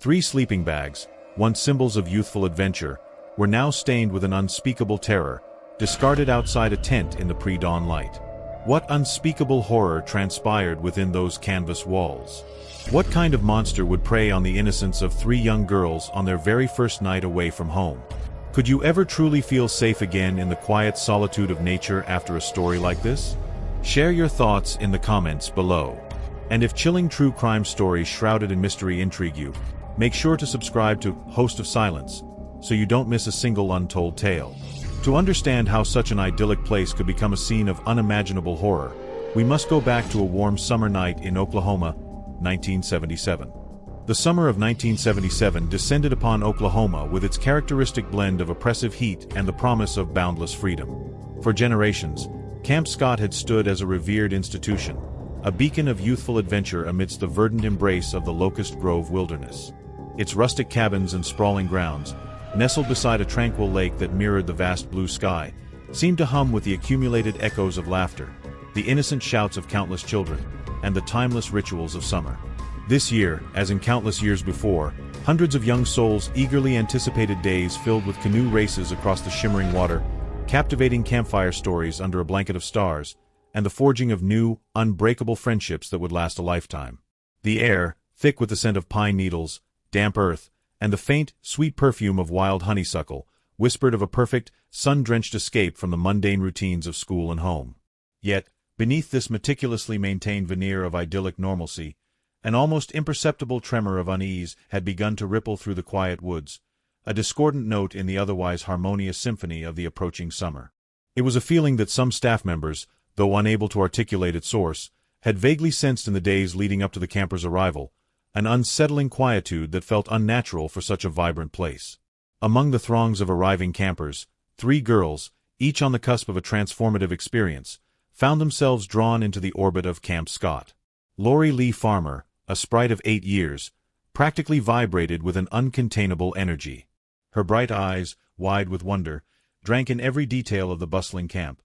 3 sleeping bags, once symbols of youthful adventure, were now stained with an unspeakable terror, discarded outside a tent in the pre-dawn light. What unspeakable horror transpired within those canvas walls? What kind of monster would prey on the innocence of 3 young girls on their very first night away from home? Could you ever truly feel safe again in the quiet solitude of nature after a story like this? Share your thoughts in the comments below. And if chilling true crime stories shrouded in mystery intrigue you, make sure to subscribe to Host of Silence, so you don't miss a single untold tale. To understand how such an idyllic place could become a scene of unimaginable horror, we must go back to a warm summer night in Oklahoma, 1977. The summer of 1977 descended upon Oklahoma with its characteristic blend of oppressive heat and the promise of boundless freedom. For generations, Camp Scott had stood as a revered institution, a beacon of youthful adventure amidst the verdant embrace of the Locust Grove wilderness. Its rustic cabins and sprawling grounds, nestled beside a tranquil lake that mirrored the vast blue sky, seemed to hum with the accumulated echoes of laughter, the innocent shouts of countless children, and the timeless rituals of summer. This year, as in countless years before, hundreds of young souls eagerly anticipated days filled with canoe races across the shimmering water, captivating campfire stories under a blanket of stars, and the forging of new, unbreakable friendships that would last a lifetime. The air, thick with the scent of pine needles, damp earth, and the faint, sweet perfume of wild honeysuckle, whispered of a perfect, sun-drenched escape from the mundane routines of school and home. Yet, beneath this meticulously maintained veneer of idyllic normalcy, an almost imperceptible tremor of unease had begun to ripple through the quiet woods, a discordant note in the otherwise harmonious symphony of the approaching summer. It was a feeling that some staff members, though unable to articulate its source, had vaguely sensed in the days leading up to the campers' arrival, an unsettling quietude that felt unnatural for such a vibrant place. Among the throngs of arriving campers, 3 girls, each on the cusp of a transformative experience, found themselves drawn into the orbit of Camp Scott. Lori Lee Farmer, a sprite of 8 years, practically vibrated with an uncontainable energy. Her bright eyes, wide with wonder, drank in every detail of the bustling camp.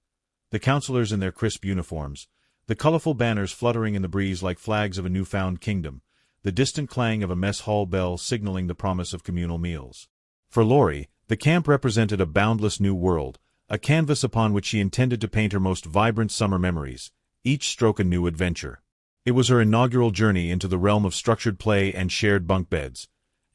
The counselors in their crisp uniforms, the colorful banners fluttering in the breeze like flags of a newfound kingdom, the distant clang of a mess hall bell signaling the promise of communal meals. For Lori, the camp represented a boundless new world, a canvas upon which she intended to paint her most vibrant summer memories, each stroke a new adventure. It was her inaugural journey into the realm of structured play and shared bunk beds,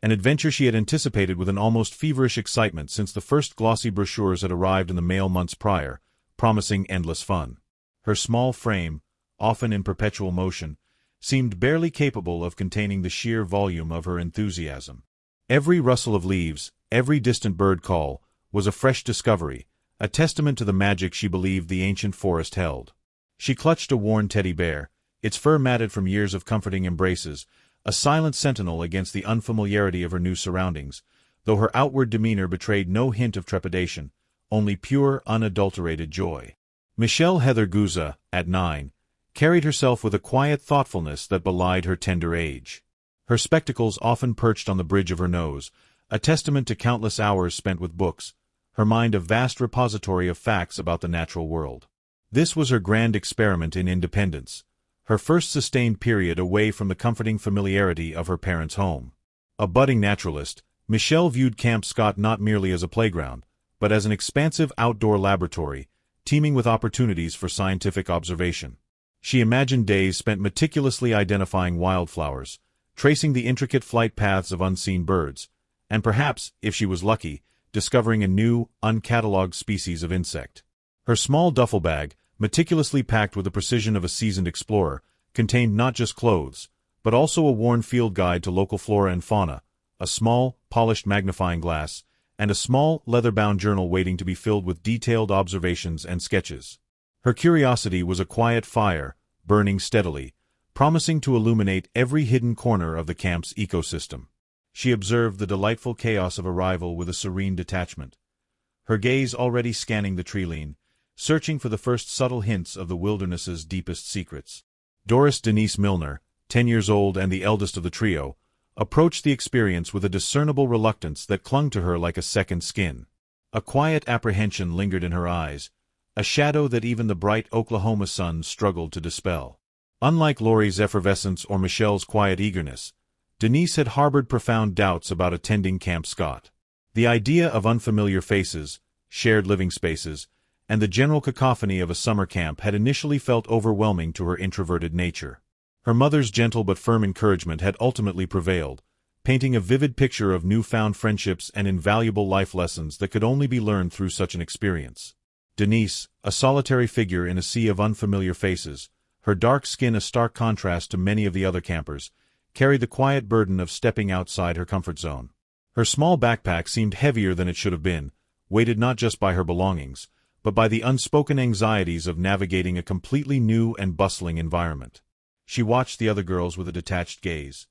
an adventure she had anticipated with an almost feverish excitement since the first glossy brochures had arrived in the mail months prior, promising endless fun. Her small frame, often in perpetual motion, seemed barely capable of containing the sheer volume of her enthusiasm. Every rustle of leaves, every distant bird call, was a fresh discovery, a testament to the magic she believed the ancient forest held. She clutched a worn teddy bear, its fur matted from years of comforting embraces, a silent sentinel against the unfamiliarity of her new surroundings, though her outward demeanor betrayed no hint of trepidation, only pure, unadulterated joy. Michelle Heather Gouza, at 9, carried herself with a quiet thoughtfulness that belied her tender age. Her spectacles often perched on the bridge of her nose, a testament to countless hours spent with books, her mind a vast repository of facts about the natural world. This was her grand experiment in independence, her first sustained period away from the comforting familiarity of her parents' home. A budding naturalist, Michelle viewed Camp Scott not merely as a playground, but as an expansive outdoor laboratory, teeming with opportunities for scientific observation. She imagined days spent meticulously identifying wildflowers, tracing the intricate flight paths of unseen birds, and perhaps, if she was lucky, discovering a new, uncatalogued species of insect. Her small duffel bag, meticulously packed with the precision of a seasoned explorer, contained not just clothes, but also a worn field guide to local flora and fauna, a small, polished magnifying glass, and a small, leather-bound journal waiting to be filled with detailed observations and sketches. Her curiosity was a quiet fire, burning steadily, promising to illuminate every hidden corner of the camp's ecosystem. She observed the delightful chaos of arrival with a serene detachment, her gaze already scanning the tree-line, searching for the first subtle hints of the wilderness's deepest secrets. Doris Denise Milner, 10 years old and the eldest of the trio, approached the experience with a discernible reluctance that clung to her like a second skin. A quiet apprehension lingered in her eyes, a shadow that even the bright Oklahoma sun struggled to dispel. Unlike Lori's effervescence or Michelle's quiet eagerness, Denise had harbored profound doubts about attending Camp Scott. The idea of unfamiliar faces, shared living spaces, and the general cacophony of a summer camp had initially felt overwhelming to her introverted nature. Her mother's gentle but firm encouragement had ultimately prevailed, painting a vivid picture of newfound friendships and invaluable life lessons that could only be learned through such an experience. Denise, a solitary figure in a sea of unfamiliar faces, her dark skin a stark contrast to many of the other campers, carried the quiet burden of stepping outside her comfort zone. Her small backpack seemed heavier than it should have been, weighted not just by her belongings, but by the unspoken anxieties of navigating a completely new and bustling environment. She watched the other girls with a detached gaze,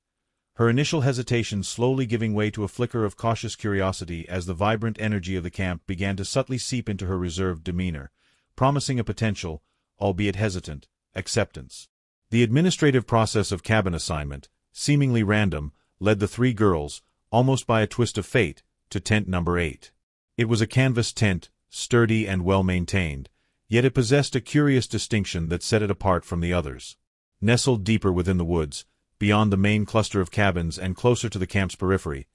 her initial hesitation slowly giving way to a flicker of cautious curiosity as the vibrant energy of the camp began to subtly seep into her reserved demeanor, promising a potential, albeit hesitant, acceptance. The administrative process of cabin assignment, seemingly random, led the three girls, almost by a twist of fate, to tent number 8. It was a canvas tent, sturdy and well-maintained, yet it possessed a curious distinction that set it apart from the others. Nestled deeper within the woods, beyond the main cluster of cabins and closer to the camp's periphery,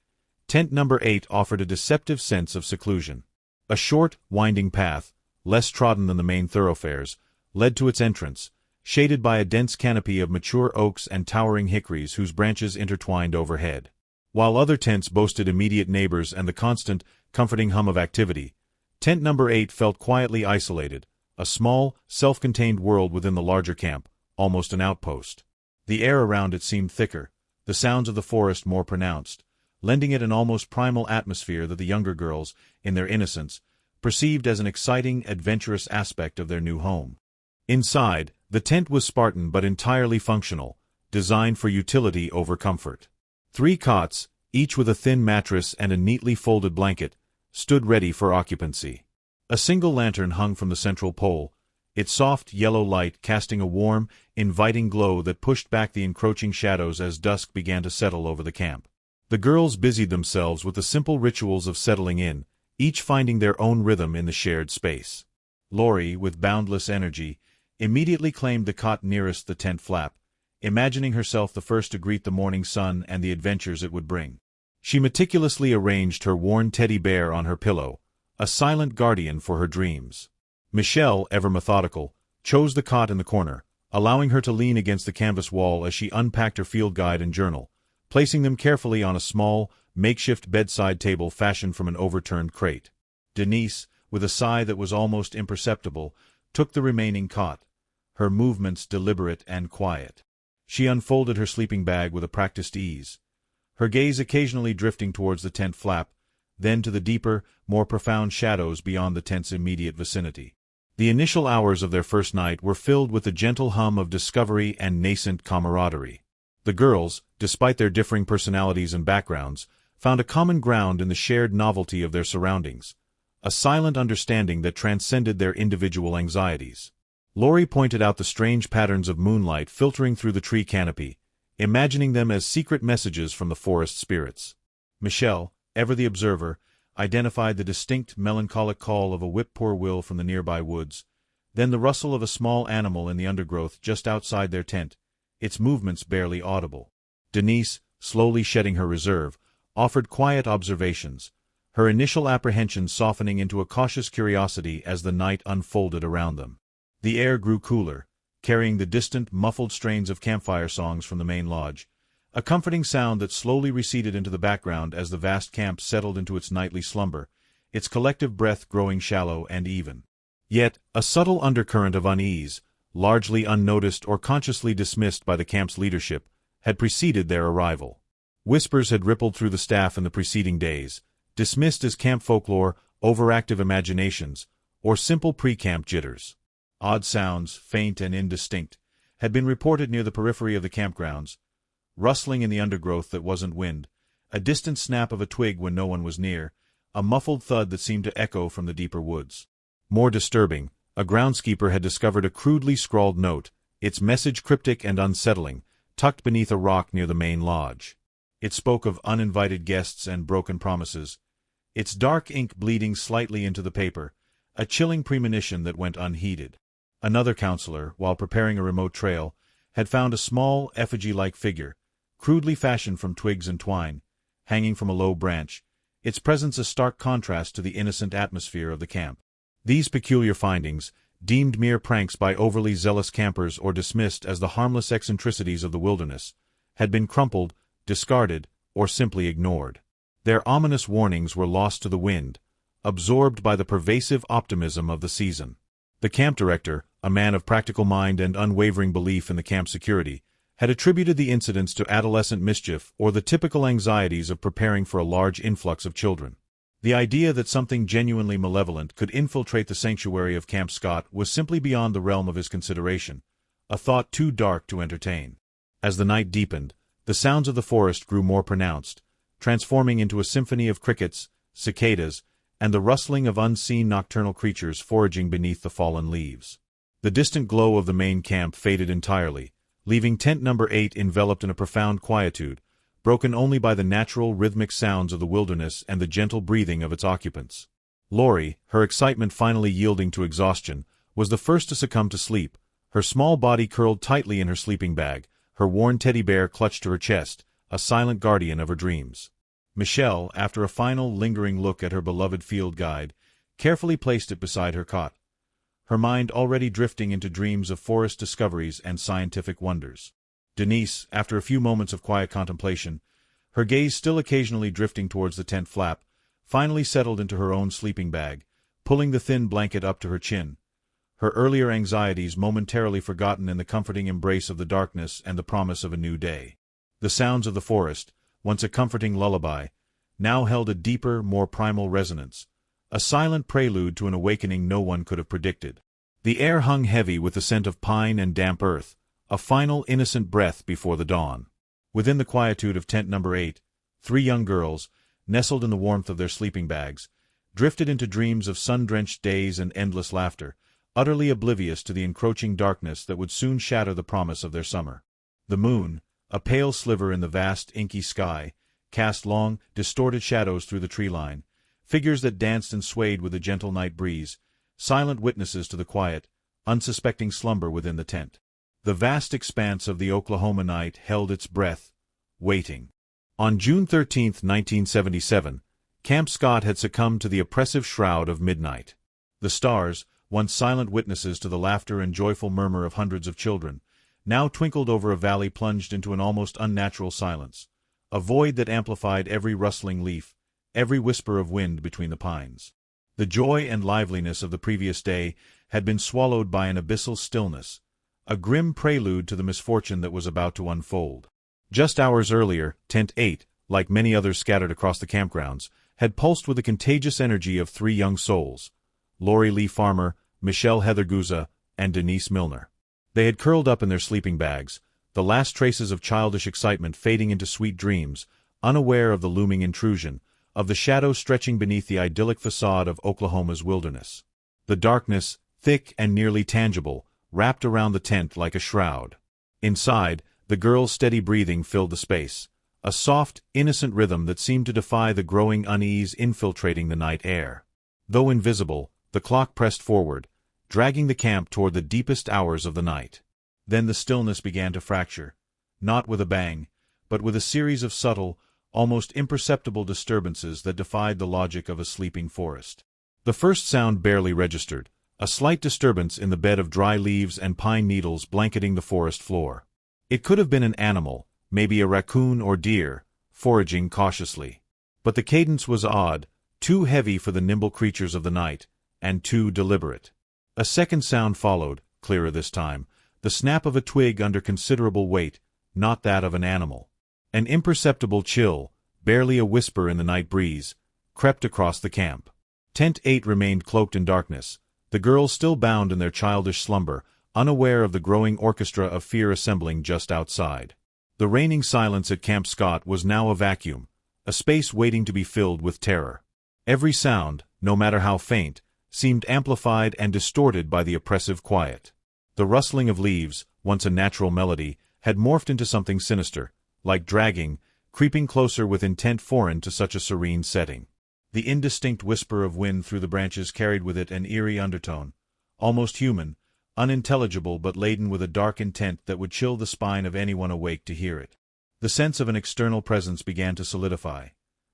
tent number 8 offered a deceptive sense of seclusion. A short, winding path, less trodden than the main thoroughfares, led to its entrance, shaded by a dense canopy of mature oaks and towering hickories whose branches intertwined overhead. While other tents boasted immediate neighbors and the constant, comforting hum of activity, tent number 8 felt quietly isolated, a small, self-contained world within the larger camp, almost an outpost. The air around it seemed thicker, the sounds of the forest more pronounced, lending it an almost primal atmosphere that the younger girls, in their innocence, perceived as an exciting, adventurous aspect of their new home. Inside, the tent was Spartan but entirely functional, designed for utility over comfort. 3 cots, each with a thin mattress and a neatly folded blanket, stood ready for occupancy. A single lantern hung from the central pole, its soft yellow light casting a warm, inviting glow that pushed back the encroaching shadows as dusk began to settle over the camp. The girls busied themselves with the simple rituals of settling in, each finding their own rhythm in the shared space. Lori, with boundless energy, immediately claimed the cot nearest the tent flap, imagining herself the first to greet the morning sun and the adventures it would bring. She meticulously arranged her worn teddy bear on her pillow, a silent guardian for her dreams. Michelle, ever methodical, chose the cot in the corner, allowing her to lean against the canvas wall as she unpacked her field guide and journal, placing them carefully on a small, makeshift bedside table fashioned from an overturned crate. Denise, with a sigh that was almost imperceptible, took the remaining cot, her movements deliberate and quiet. She unfolded her sleeping bag with a practiced ease, her gaze occasionally drifting towards the tent flap, then to the deeper, more profound shadows beyond the tent's immediate vicinity. The initial hours of their first night were filled with the gentle hum of discovery and nascent camaraderie. The girls, despite their differing personalities and backgrounds, found a common ground in the shared novelty of their surroundings, a silent understanding that transcended their individual anxieties. Lori pointed out the strange patterns of moonlight filtering through the tree canopy, imagining them as secret messages from the forest spirits. Michelle, ever the observer, identified the distinct melancholic call of a whippoorwill from the nearby woods, then the rustle of a small animal in the undergrowth just outside their tent, its movements barely audible. Denise, slowly shedding her reserve, offered quiet observations, her initial apprehension softening into a cautious curiosity as the night unfolded around them. The air grew cooler, carrying the distant, muffled strains of campfire songs from the main lodge, a comforting sound that slowly receded into the background as the vast camp settled into its nightly slumber, its collective breath growing shallow and even. Yet, a subtle undercurrent of unease, largely unnoticed or consciously dismissed by the camp's leadership, had preceded their arrival. Whispers had rippled through the staff in the preceding days, dismissed as camp folklore, overactive imaginations, or simple pre-camp jitters. Odd sounds, faint and indistinct, had been reported near the periphery of the campgrounds, rustling in the undergrowth that wasn't wind, a distant snap of a twig when no one was near, a muffled thud that seemed to echo from the deeper woods. More disturbing, a groundskeeper had discovered a crudely scrawled note, its message cryptic and unsettling, tucked beneath a rock near the main lodge. It spoke of uninvited guests and broken promises, its dark ink bleeding slightly into the paper, a chilling premonition that went unheeded. Another counselor, while preparing a remote trail, had found a small, effigy-like figure, crudely fashioned from twigs and twine, hanging from a low branch, its presence a stark contrast to the innocent atmosphere of the camp. These peculiar findings, deemed mere pranks by overly zealous campers or dismissed as the harmless eccentricities of the wilderness, had been crumpled, discarded, or simply ignored. Their ominous warnings were lost to the wind, absorbed by the pervasive optimism of the season. The camp director, a man of practical mind and unwavering belief in the camp security, had attributed the incidents to adolescent mischief or the typical anxieties of preparing for a large influx of children. The idea that something genuinely malevolent could infiltrate the sanctuary of Camp Scott was simply beyond the realm of his consideration, a thought too dark to entertain. As the night deepened, the sounds of the forest grew more pronounced, transforming into a symphony of crickets, cicadas, and the rustling of unseen nocturnal creatures foraging beneath the fallen leaves. The distant glow of the main camp faded entirely, leaving tent number 8 enveloped in a profound quietude, broken only by the natural rhythmic sounds of the wilderness and the gentle breathing of its occupants. Lori, her excitement finally yielding to exhaustion, was the first to succumb to sleep, her small body curled tightly in her sleeping bag, her worn teddy bear clutched to her chest, a silent guardian of her dreams. Michelle, after a final lingering look at her beloved field guide, carefully placed it beside her cot, her mind already drifting into dreams of forest discoveries and scientific wonders. Denise, after a few moments of quiet contemplation, her gaze still occasionally drifting towards the tent flap, finally settled into her own sleeping bag, pulling the thin blanket up to her chin, her earlier anxieties momentarily forgotten in the comforting embrace of the darkness and the promise of a new day. The sounds of the forest, once a comforting lullaby, now held a deeper, more primal resonance, a silent prelude to an awakening no one could have predicted. The air hung heavy with the scent of pine and damp earth, a final innocent breath before the dawn. Within the quietude of tent number 8, 3 young girls, nestled in the warmth of their sleeping bags, drifted into dreams of sun-drenched days and endless laughter, utterly oblivious to the encroaching darkness that would soon shatter the promise of their summer. The moon, a pale sliver in the vast, inky sky, cast long, distorted shadows through the tree line, figures that danced and swayed with the gentle night breeze, silent witnesses to the quiet, unsuspecting slumber within the tent. The vast expanse of the Oklahoma night held its breath, waiting. On June 13, 1977, Camp Scott had succumbed to the oppressive shroud of midnight. The stars, once silent witnesses to the laughter and joyful murmur of hundreds of children, now twinkled over a valley plunged into an almost unnatural silence, a void that amplified every rustling leaf, every whisper of wind between the pines. The joy and liveliness of the previous day had been swallowed by an abyssal stillness, a grim prelude to the misfortune that was about to unfold. Just hours earlier, Tent 8, like many others scattered across the campgrounds, had pulsed with the contagious energy of 3 young souls, Lori Lee Farmer, Michelle Heather Guza, and Denise Milner. They had curled up in their sleeping bags, the last traces of childish excitement fading into sweet dreams, unaware of the looming intrusion, of the shadows stretching beneath the idyllic facade of Oklahoma's wilderness. The darkness, thick and nearly tangible, wrapped around the tent like a shroud. Inside, the girls' steady breathing filled the space, a soft, innocent rhythm that seemed to defy the growing unease infiltrating the night air. Though invisible, the clock pressed forward, dragging the camp toward the deepest hours of the night. Then the stillness began to fracture, not with a bang, but with a series of subtle, almost imperceptible disturbances that defied the logic of a sleeping forest. The first sound barely registered, a slight disturbance in the bed of dry leaves and pine needles blanketing the forest floor. It could have been an animal, maybe a raccoon or deer, foraging cautiously. But the cadence was odd, too heavy for the nimble creatures of the night, and too deliberate. A second sound followed, clearer this time, the snap of a twig under considerable weight, not that of an animal. An imperceptible chill, barely a whisper in the night breeze, crept across the camp. Tent 8 remained cloaked in darkness, the girls still bound in their childish slumber, unaware of the growing orchestra of fear assembling just outside. The reigning silence at Camp Scott was now a vacuum, a space waiting to be filled with terror. Every sound, no matter how faint, seemed amplified and distorted by the oppressive quiet. The rustling of leaves, once a natural melody, had morphed into something sinister, like dragging, creeping closer with intent foreign to such a serene setting. The indistinct whisper of wind through the branches carried with it an eerie undertone, almost human, unintelligible but laden with a dark intent that would chill the spine of anyone awake to hear it. The sense of an external presence began to solidify.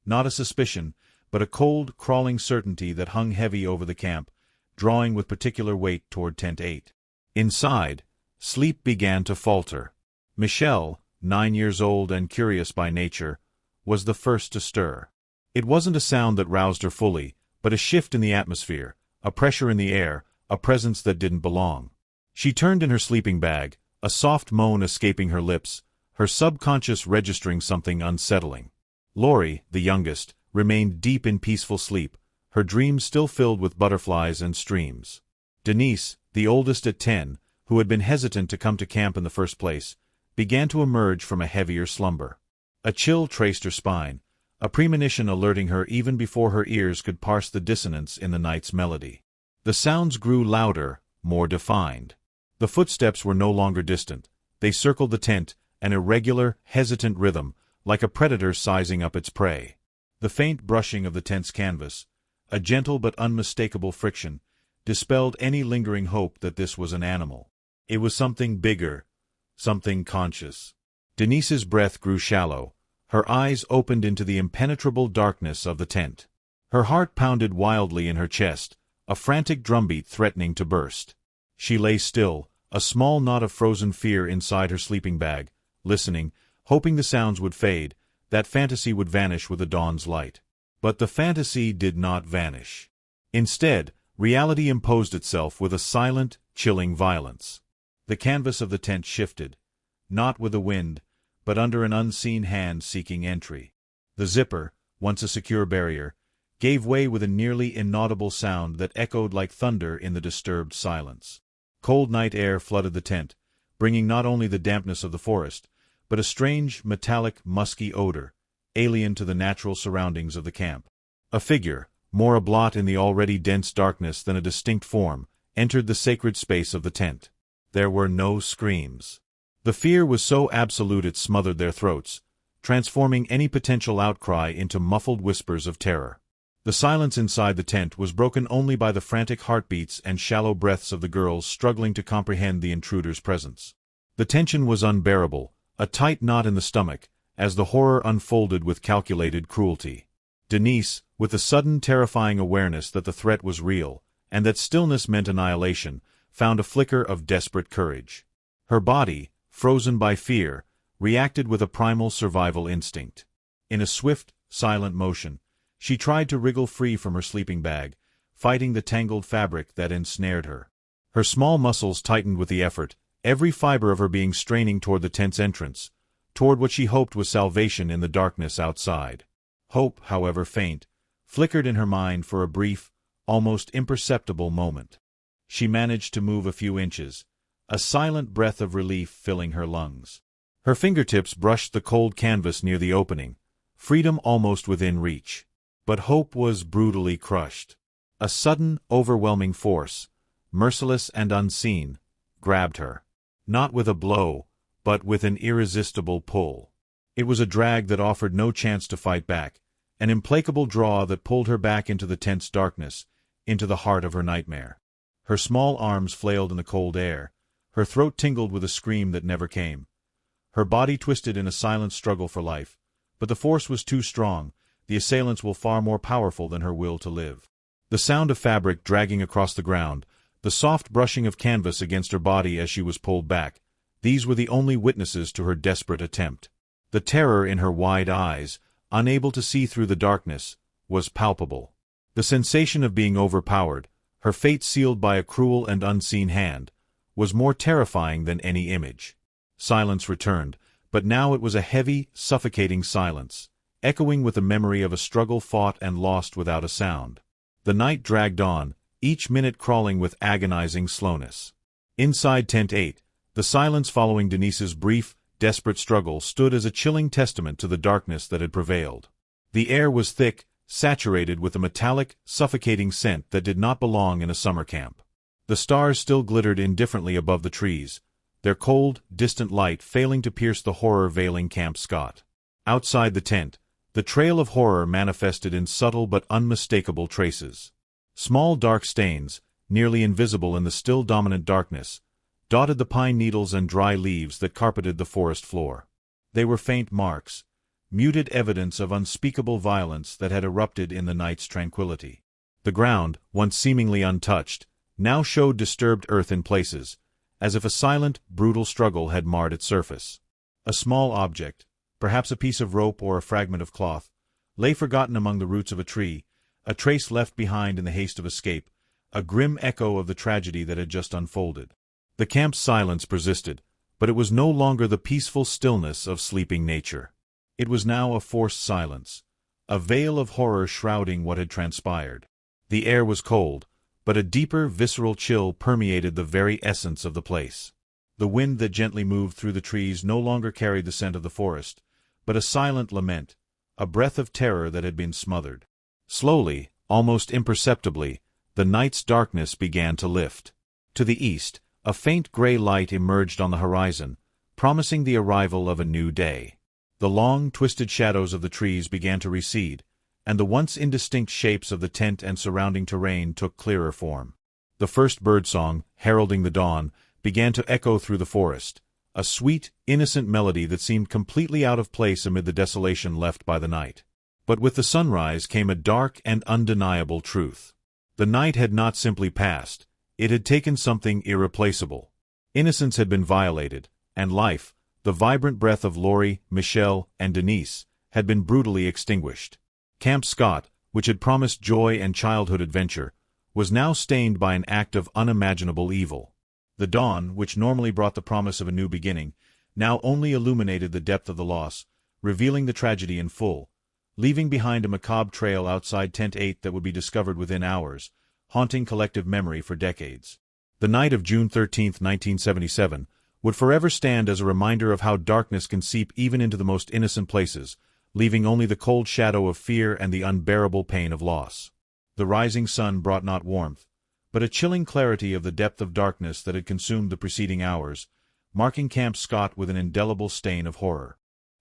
Not a suspicion, but a cold, crawling certainty that hung heavy over the camp, drawing with particular weight toward Tent 8. Inside, sleep began to falter. Michelle, 9 years old and curious by nature, was the first to stir. It wasn't a sound that roused her fully, but a shift in the atmosphere, a pressure in the air, a presence that didn't belong. She turned in her sleeping bag, a soft moan escaping her lips, her subconscious registering something unsettling. Lori, the youngest, remained deep in peaceful sleep, her dreams still filled with butterflies and streams. Denise, the oldest at 10, who had been hesitant to come to camp in the first place, began to emerge from a heavier slumber. A chill traced her spine, a premonition alerting her even before her ears could parse the dissonance in the night's melody. The sounds grew louder, more defined. The footsteps were no longer distant. They circled the tent, an irregular, hesitant rhythm, like a predator sizing up its prey. The faint brushing of the tent's canvas, a gentle but unmistakable friction, dispelled any lingering hope that this was an animal. It was something bigger, something conscious. Denise's breath grew shallow. Her eyes opened into the impenetrable darkness of the tent. Her heart pounded wildly in her chest, a frantic drumbeat threatening to burst. She lay still, a small knot of frozen fear inside her sleeping bag, listening, hoping the sounds would fade, that fantasy would vanish with the dawn's light. But the fantasy did not vanish. Instead, reality imposed itself with a silent, chilling violence. The canvas of the tent shifted, not with the wind, but under an unseen hand seeking entry. The zipper, once a secure barrier, gave way with a nearly inaudible sound that echoed like thunder in the disturbed silence. Cold night air flooded the tent, bringing not only the dampness of the forest, but a strange, metallic, musky odor, alien to the natural surroundings of the camp. A figure, more a blot in the already dense darkness than a distinct form, entered the sacred space of the tent. There were no screams. The fear was so absolute it smothered their throats, transforming any potential outcry into muffled whispers of terror. The silence inside the tent was broken only by the frantic heartbeats and shallow breaths of the girls struggling to comprehend the intruder's presence. The tension was unbearable, a tight knot in the stomach, as the horror unfolded with calculated cruelty. Denise, with the sudden terrifying awareness that the threat was real, and that stillness meant annihilation, found a flicker of desperate courage. Her body, frozen by fear, reacted with a primal survival instinct. In a swift, silent motion, she tried to wriggle free from her sleeping bag, fighting the tangled fabric that ensnared her. Her small muscles tightened with the effort, every fiber of her being straining toward the tent's entrance, toward what she hoped was salvation in the darkness outside. Hope, however faint, flickered in her mind for a brief, almost imperceptible moment. She managed to move a few inches, a silent breath of relief filling her lungs. Her fingertips brushed the cold canvas near the opening, freedom almost within reach. But hope was brutally crushed. A sudden, overwhelming force, merciless and unseen, grabbed her. Not with a blow, but with an irresistible pull. It was a drag that offered no chance to fight back, an implacable draw that pulled her back into the tense darkness, into the heart of her nightmare. Her small arms flailed in the cold air, her throat tingled with a scream that never came. Her body twisted in a silent struggle for life, but the force was too strong, the assailants were far more powerful than her will to live. The sound of fabric dragging across the ground, the soft brushing of canvas against her body as she was pulled back, these were the only witnesses to her desperate attempt. The terror in her wide eyes, unable to see through the darkness, was palpable. The sensation of being overpowered, her fate sealed by a cruel and unseen hand, was more terrifying than any image. Silence returned, but now it was a heavy, suffocating silence, echoing with the memory of a struggle fought and lost without a sound. The night dragged on, each minute crawling with agonizing slowness. Inside Tent 8, the silence following Denise's brief, desperate struggle stood as a chilling testament to the darkness that had prevailed. The air was thick, saturated with a metallic, suffocating scent that did not belong in a summer camp. The stars still glittered indifferently above the trees, their cold, distant light failing to pierce the horror-veiling Camp Scott. Outside the tent, the trail of horror manifested in subtle but unmistakable traces. Small dark stains, nearly invisible in the still dominant darkness, dotted the pine needles and dry leaves that carpeted the forest floor. They were faint marks, muted evidence of unspeakable violence that had erupted in the night's tranquility. The ground, once seemingly untouched, now showed disturbed earth in places, as if a silent, brutal struggle had marred its surface. A small object, perhaps a piece of rope or a fragment of cloth, lay forgotten among the roots of a tree, a trace left behind in the haste of escape, a grim echo of the tragedy that had just unfolded. The camp's silence persisted, but it was no longer the peaceful stillness of sleeping nature. It was now a forced silence, a veil of horror shrouding what had transpired. The air was cold, but a deeper, visceral chill permeated the very essence of the place. The wind that gently moved through the trees no longer carried the scent of the forest, but a silent lament, a breath of terror that had been smothered. Slowly, almost imperceptibly, the night's darkness began to lift. To the east, a faint gray light emerged on the horizon, promising the arrival of a new day. The long, twisted shadows of the trees began to recede, and the once indistinct shapes of the tent and surrounding terrain took clearer form. The first birdsong, heralding the dawn, began to echo through the forest, a sweet, innocent melody that seemed completely out of place amid the desolation left by the night. But with the sunrise came a dark and undeniable truth. The night had not simply passed, it had taken something irreplaceable. Innocence had been violated, and life, the vibrant breath of Laurie, Michelle, and Denise, had been brutally extinguished. Camp Scott, which had promised joy and childhood adventure, was now stained by an act of unimaginable evil. The dawn, which normally brought the promise of a new beginning, now only illuminated the depth of the loss, revealing the tragedy in full, leaving behind a macabre trail outside Tent 8 that would be discovered within hours, haunting collective memory for decades. The night of June 13, 1977, would forever stand as a reminder of how darkness can seep even into the most innocent places, leaving only the cold shadow of fear and the unbearable pain of loss. The rising sun brought not warmth, but a chilling clarity of the depth of darkness that had consumed the preceding hours, marking Camp Scott with an indelible stain of horror.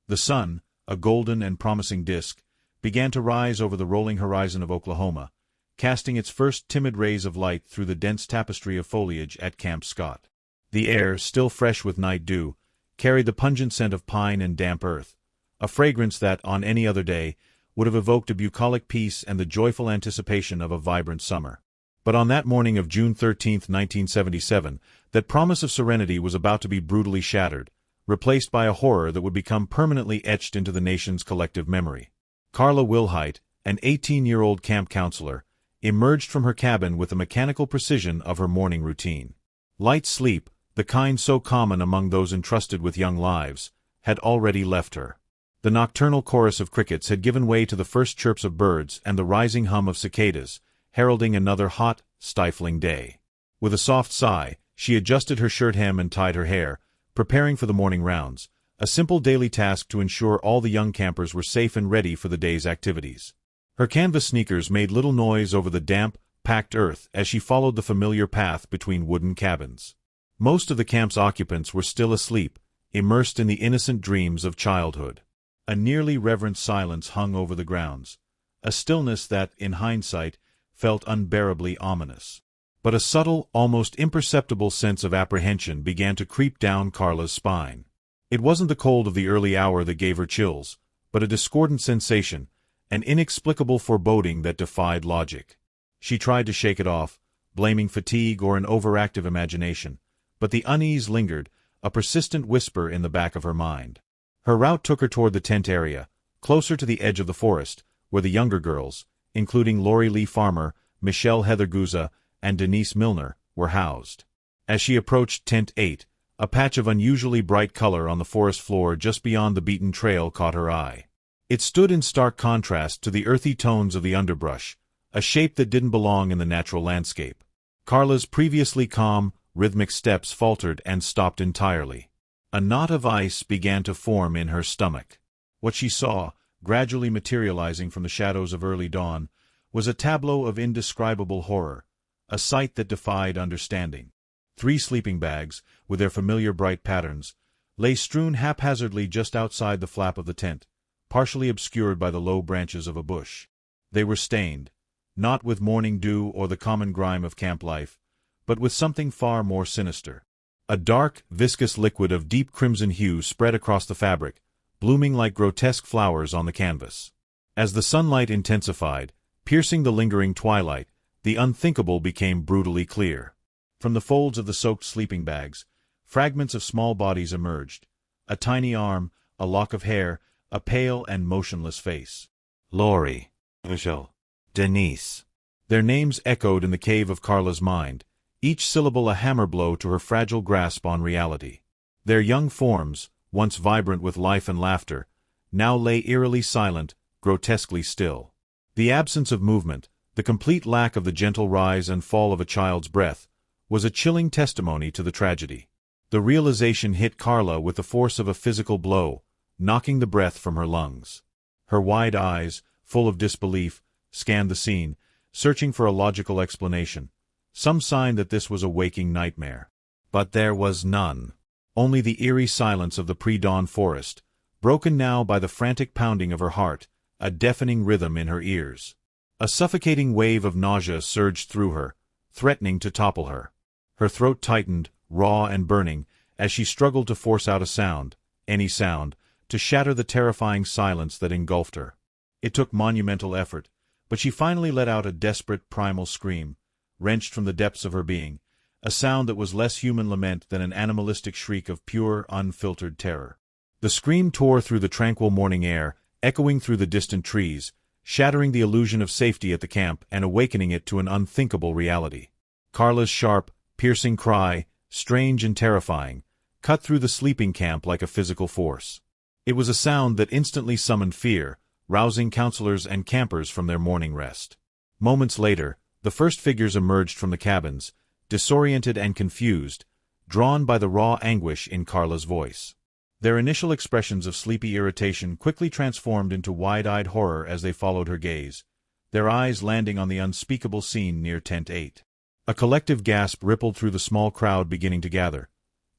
The sun, a golden and promising disk, began to rise over the rolling horizon of Oklahoma, casting its first timid rays of light through the dense tapestry of foliage at Camp Scott. The air, still fresh with night dew, carried the pungent scent of pine and damp earth, a fragrance that, on any other day, would have evoked a bucolic peace and the joyful anticipation of a vibrant summer. But on that morning of June 13, 1977, that promise of serenity was about to be brutally shattered, replaced by a horror that would become permanently etched into the nation's collective memory. Carla Wilhite, an 18-year-old camp counselor, emerged from her cabin with the mechanical precision of her morning routine. Light sleep, the kind so common among those entrusted with young lives, had already left her. The nocturnal chorus of crickets had given way to the first chirps of birds and the rising hum of cicadas, heralding another hot, stifling day. With a soft sigh, she adjusted her shirt hem and tied her hair, preparing for the morning rounds, a simple daily task to ensure all the young campers were safe and ready for the day's activities. Her canvas sneakers made little noise over the damp, packed earth as she followed the familiar path between wooden cabins. Most of the camp's occupants were still asleep, immersed in the innocent dreams of childhood. A nearly reverent silence hung over the grounds, a stillness that, in hindsight, felt unbearably ominous. But a subtle, almost imperceptible sense of apprehension began to creep down Carla's spine. It wasn't the cold of the early hour that gave her chills, but a discordant sensation, an inexplicable foreboding that defied logic. She tried to shake it off, blaming fatigue or an overactive imagination, but the unease lingered, a persistent whisper in the back of her mind. Her route took her toward the tent area, closer to the edge of the forest, where the younger girls, including Laurie Lee Farmer, Michelle Heather Guza, and Denise Milner, were housed. As she approached Tent 8, a patch of unusually bright color on the forest floor just beyond the beaten trail caught her eye. It stood in stark contrast to the earthy tones of the underbrush, a shape that didn't belong in the natural landscape. Carla's previously calm, rhythmic steps faltered and stopped entirely. A knot of ice began to form in her stomach. What she saw, gradually materializing from the shadows of early dawn, was a tableau of indescribable horror, a sight that defied understanding. 3 sleeping bags, with their familiar bright patterns, lay strewn haphazardly just outside the flap of the tent, partially obscured by the low branches of a bush. They were stained, not with morning dew or the common grime of camp life, but with something far more sinister. A dark, viscous liquid of deep crimson hue spread across the fabric, blooming like grotesque flowers on the canvas. As the sunlight intensified, piercing the lingering twilight, the unthinkable became brutally clear. From the folds of the soaked sleeping bags, fragments of small bodies emerged. A tiny arm, a lock of hair, a pale and motionless face. Laurie, Michelle, Denise. Their names echoed in the cave of Carla's mind, each syllable a hammer blow to her fragile grasp on reality. Their young forms, once vibrant with life and laughter, now lay eerily silent, grotesquely still. The absence of movement, the complete lack of the gentle rise and fall of a child's breath, was a chilling testimony to the tragedy. The realization hit Carla with the force of a physical blow, knocking the breath from her lungs. Her wide eyes, full of disbelief, scanned the scene, searching for a logical explanation, some sign that this was a waking nightmare. But there was none. Only the eerie silence of the pre-dawn forest, broken now by the frantic pounding of her heart, a deafening rhythm in her ears. A suffocating wave of nausea surged through her, threatening to topple her. Her throat tightened, raw and burning, as she struggled to force out a sound, any sound, to shatter the terrifying silence that engulfed her. It took monumental effort, but she finally let out a desperate primal scream, wrenched from the depths of her being, a sound that was less human lament than an animalistic shriek of pure, unfiltered terror. The scream tore through the tranquil morning air, echoing through the distant trees, shattering the illusion of safety at the camp and awakening it to an unthinkable reality. Carla's sharp, piercing cry, strange and terrifying, cut through the sleeping camp like a physical force. It was a sound that instantly summoned fear, rousing counselors and campers from their morning rest. Moments later, the first figures emerged from the cabins, disoriented and confused, drawn by the raw anguish in Carla's voice. Their initial expressions of sleepy irritation quickly transformed into wide-eyed horror as they followed her gaze, their eyes landing on the unspeakable scene near Tent 8. A collective gasp rippled through the small crowd beginning to gather.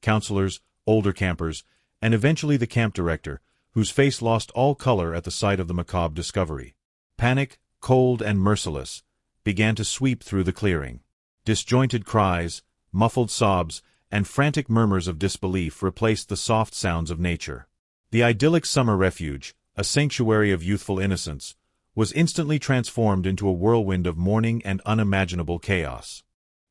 Counselors, older campers, and eventually the camp director, whose face lost all color at the sight of the macabre discovery. Panic, cold and merciless, began to sweep through the clearing. Disjointed cries, muffled sobs, and frantic murmurs of disbelief replaced the soft sounds of nature. The idyllic summer refuge, a sanctuary of youthful innocence, was instantly transformed into a whirlwind of mourning and unimaginable chaos.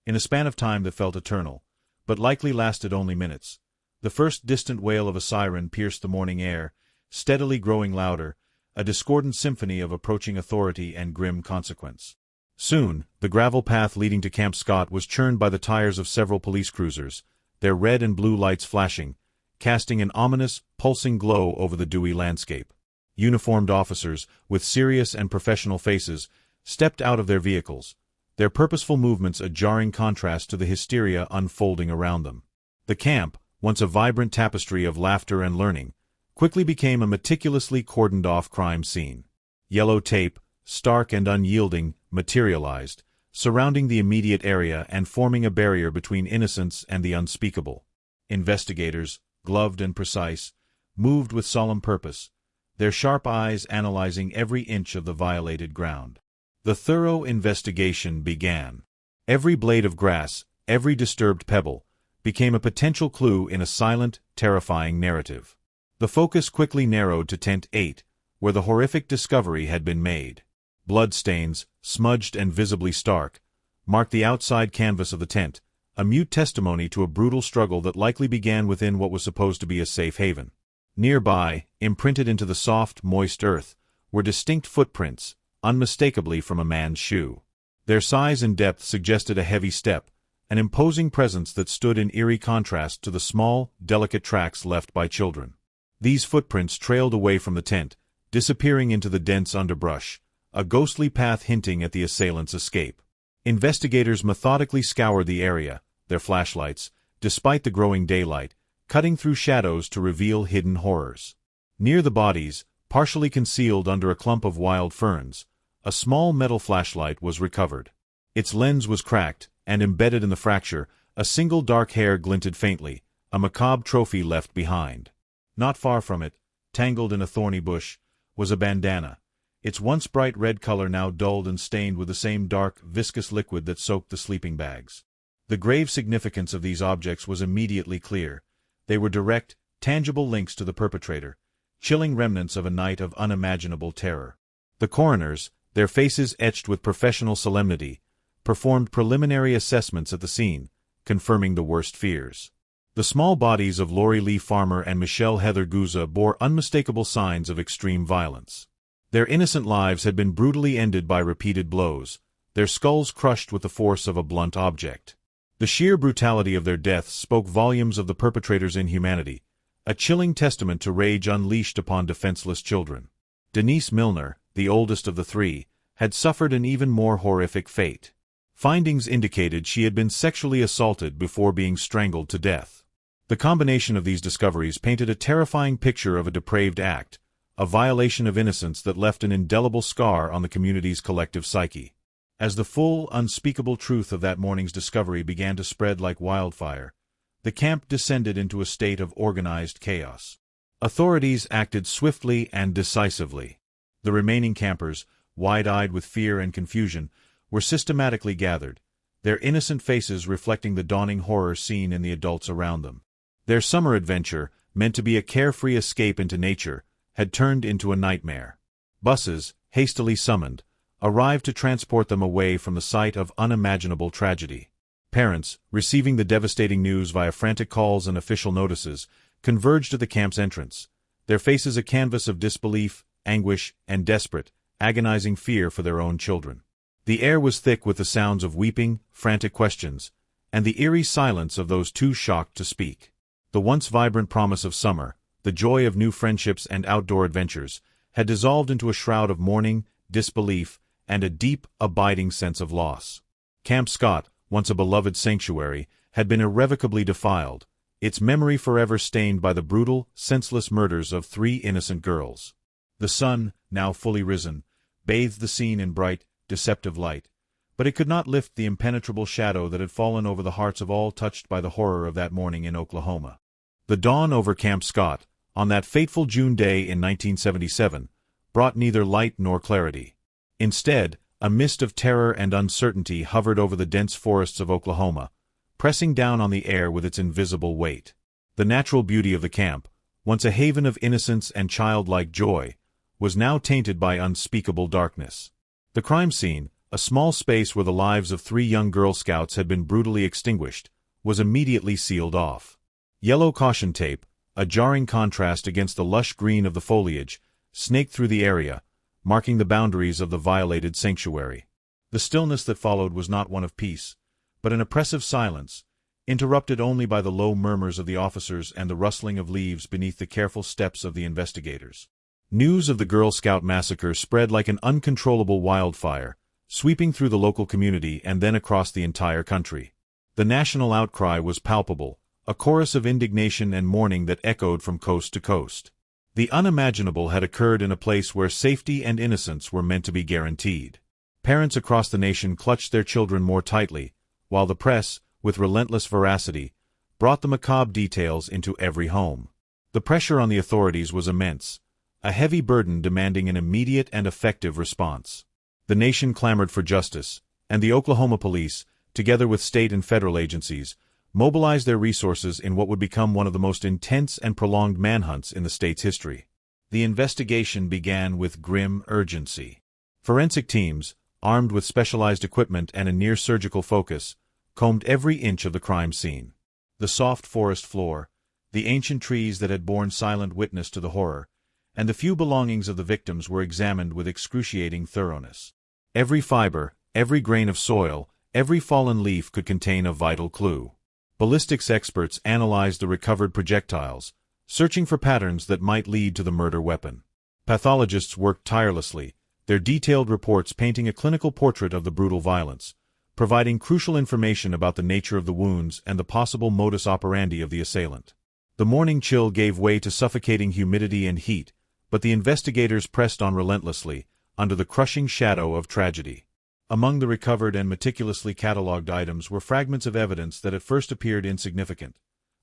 In a span of time that felt eternal, but likely lasted only minutes, the first distant wail of a siren pierced the morning air, steadily growing louder, a discordant symphony of approaching authority and grim consequence. Soon, the gravel path leading to Camp Scott was churned by the tires of several police cruisers, their red and blue lights flashing, casting an ominous, pulsing glow over the dewy landscape. Uniformed officers, with serious and professional faces, stepped out of their vehicles, their purposeful movements a jarring contrast to the hysteria unfolding around them. The camp, once a vibrant tapestry of laughter and learning, quickly became a meticulously cordoned-off crime scene. Yellow tape, stark and unyielding, materialized, surrounding the immediate area and forming a barrier between innocence and the unspeakable. Investigators, gloved and precise, moved with solemn purpose, their sharp eyes analyzing every inch of the violated ground. The thorough investigation began. Every blade of grass, every disturbed pebble, became a potential clue in a silent, terrifying narrative. The focus quickly narrowed to Tent 8, where the horrific discovery had been made. Bloodstains, smudged and visibly stark, marked the outside canvas of the tent, a mute testimony to a brutal struggle that likely began within what was supposed to be a safe haven. Nearby, imprinted into the soft, moist earth, were distinct footprints, unmistakably from a man's shoe. Their size and depth suggested a heavy step, an imposing presence that stood in eerie contrast to the small, delicate tracks left by children. These footprints trailed away from the tent, disappearing into the dense underbrush, a ghostly path hinting at the assailant's escape. Investigators methodically scoured the area, their flashlights, despite the growing daylight, cutting through shadows to reveal hidden horrors. Near the bodies, partially concealed under a clump of wild ferns, a small metal flashlight was recovered. Its lens was cracked, and embedded in the fracture, a single dark hair glinted faintly, a macabre trophy left behind. Not far from it, tangled in a thorny bush, was a bandana, its once bright red color now dulled and stained with the same dark, viscous liquid that soaked the sleeping bags. The grave significance of these objects was immediately clear. They were direct, tangible links to the perpetrator, chilling remnants of a night of unimaginable terror. The coroners, their faces etched with professional solemnity, performed preliminary assessments at the scene, confirming the worst fears. The small bodies of Lori Lee Farmer and Michelle Heather Gouza bore unmistakable signs of extreme violence. Their innocent lives had been brutally ended by repeated blows, their skulls crushed with the force of a blunt object. The sheer brutality of their deaths spoke volumes of the perpetrators' inhumanity, a chilling testament to rage unleashed upon defenseless children. Denise Milner, the oldest of the three, had suffered an even more horrific fate. Findings indicated she had been sexually assaulted before being strangled to death. The combination of these discoveries painted a terrifying picture of a depraved act, a violation of innocence that left an indelible scar on the community's collective psyche. As the full, unspeakable truth of that morning's discovery began to spread like wildfire, the camp descended into a state of organized chaos. Authorities acted swiftly and decisively. The remaining campers, wide-eyed with fear and confusion, were systematically gathered, their innocent faces reflecting the dawning horror seen in the adults around them. Their summer adventure, meant to be a carefree escape into nature, had turned into a nightmare. Buses, hastily summoned, arrived to transport them away from the site of unimaginable tragedy. Parents, receiving the devastating news via frantic calls and official notices, converged at the camp's entrance, their faces a canvas of disbelief, anguish, and desperate, agonizing fear for their own children. The air was thick with the sounds of weeping, frantic questions, and the eerie silence of those too shocked to speak. The once vibrant promise of summer, the joy of new friendships and outdoor adventures, had dissolved into a shroud of mourning, disbelief, and a deep, abiding sense of loss. Camp Scott, once a beloved sanctuary, had been irrevocably defiled, its memory forever stained by the brutal, senseless murders of 3 innocent girls. The sun, now fully risen, bathed the scene in bright, deceptive light, but it could not lift the impenetrable shadow that had fallen over the hearts of all touched by the horror of that morning in Oklahoma. The dawn over Camp Scott, on that fateful June day in 1977, brought neither light nor clarity. Instead, a mist of terror and uncertainty hovered over the dense forests of Oklahoma, pressing down on the air with its invisible weight. The natural beauty of the camp, once a haven of innocence and childlike joy, was now tainted by unspeakable darkness. The crime scene, a small space where the lives of 3 young Girl Scouts had been brutally extinguished, was immediately sealed off. Yellow caution tape, a jarring contrast against the lush green of the foliage, snaked through the area, marking the boundaries of the violated sanctuary. The stillness that followed was not one of peace, but an oppressive silence, interrupted only by the low murmurs of the officers and the rustling of leaves beneath the careful steps of the investigators. News of the Girl Scout massacre spread like an uncontrollable wildfire, sweeping through the local community and then across the entire country. The national outcry was palpable, a chorus of indignation and mourning that echoed from coast to coast. The unimaginable had occurred in a place where safety and innocence were meant to be guaranteed. Parents across the nation clutched their children more tightly, while the press, with relentless veracity, brought the macabre details into every home. The pressure on the authorities was immense, a heavy burden demanding an immediate and effective response. The nation clamored for justice, and the Oklahoma police, together with state and federal agencies, mobilized their resources in what would become one of the most intense and prolonged manhunts in the state's history. The investigation began with grim urgency. Forensic teams, armed with specialized equipment and a near-surgical focus, combed every inch of the crime scene. The soft forest floor, the ancient trees that had borne silent witness to the horror, and the few belongings of the victims were examined with excruciating thoroughness. Every fiber, every grain of soil, every fallen leaf could contain a vital clue. Ballistics experts analyzed the recovered projectiles, searching for patterns that might lead to the murder weapon. Pathologists worked tirelessly, their detailed reports painting a clinical portrait of the brutal violence, providing crucial information about the nature of the wounds and the possible modus operandi of the assailant. The morning chill gave way to suffocating humidity and heat, but the investigators pressed on relentlessly, under the crushing shadow of tragedy. Among the recovered and meticulously catalogued items were fragments of evidence that at first appeared insignificant.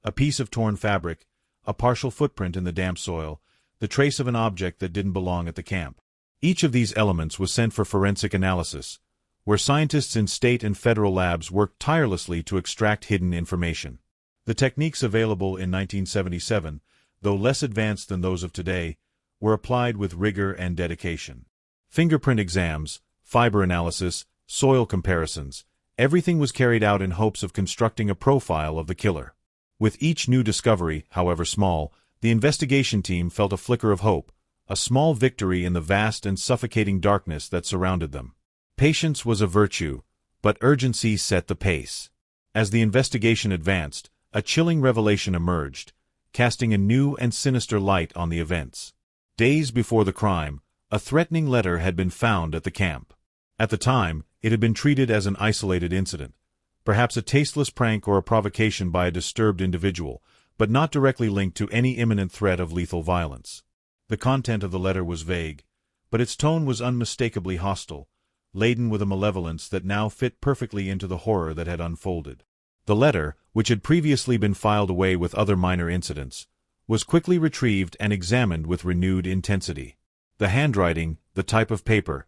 A piece of torn fabric, a partial footprint in the damp soil, the trace of an object that didn't belong at the camp. Each of these elements was sent for forensic analysis, where scientists in state and federal labs worked tirelessly to extract hidden information. The techniques available in 1977, though less advanced than those of today, were applied with rigor and dedication. Fingerprint exams, fiber analysis, soil comparisons, everything was carried out in hopes of constructing a profile of the killer. With each new discovery, however small, the investigation team felt a flicker of hope, a small victory in the vast and suffocating darkness that surrounded them. Patience was a virtue, but urgency set the pace. As the investigation advanced, a chilling revelation emerged, casting a new and sinister light on the events. Days before the crime, a threatening letter had been found at the camp. At the time, it had been treated as an isolated incident, perhaps a tasteless prank or a provocation by a disturbed individual, but not directly linked to any imminent threat of lethal violence. The content of the letter was vague, but its tone was unmistakably hostile, laden with a malevolence that now fit perfectly into the horror that had unfolded. The letter, which had previously been filed away with other minor incidents, was quickly retrieved and examined with renewed intensity. The handwriting, the type of paper,